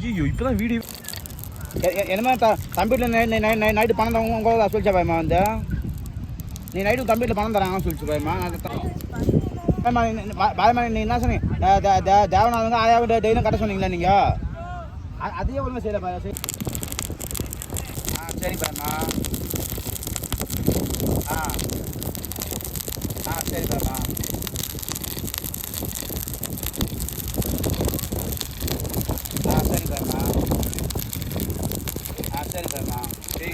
ஐயோ இப்போதான் வீடியோ என்னமா தம்பியில் நைட்டு பணம் தரவங்க உங்களை சொல்லிச்சா பயமா வந்து நீ நைட்டு தம்பியில் பணம் தராங்கன்னு சொல்லிச்சு பயமா பயமா நீ என்ன சொன்னீங்க தேவனாதவங்க ஆயாவும் டெய்லியும் கட்ட சொன்னீங்களா நீங்கள் அதையே ஒன்றும் செய்யல சரி பயமா சரி பயமா சரி பயமா சரி பயமா சரி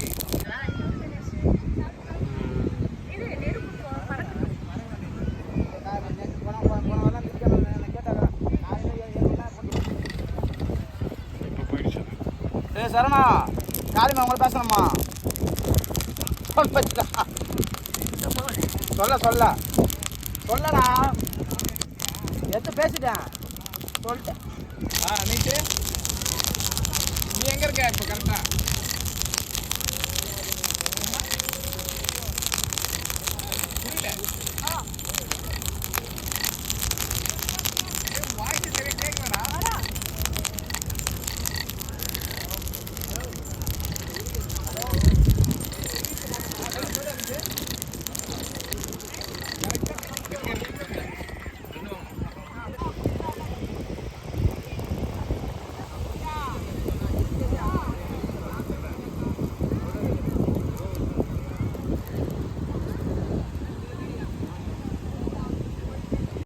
சரணா காளிமா உங்களை பேசணுமா சொல்லடா எத்த பேசிட்டேன் சொல்லிட்டேன் நீட்டு நீ எங்க இருக்க இப்போ கரெக்டா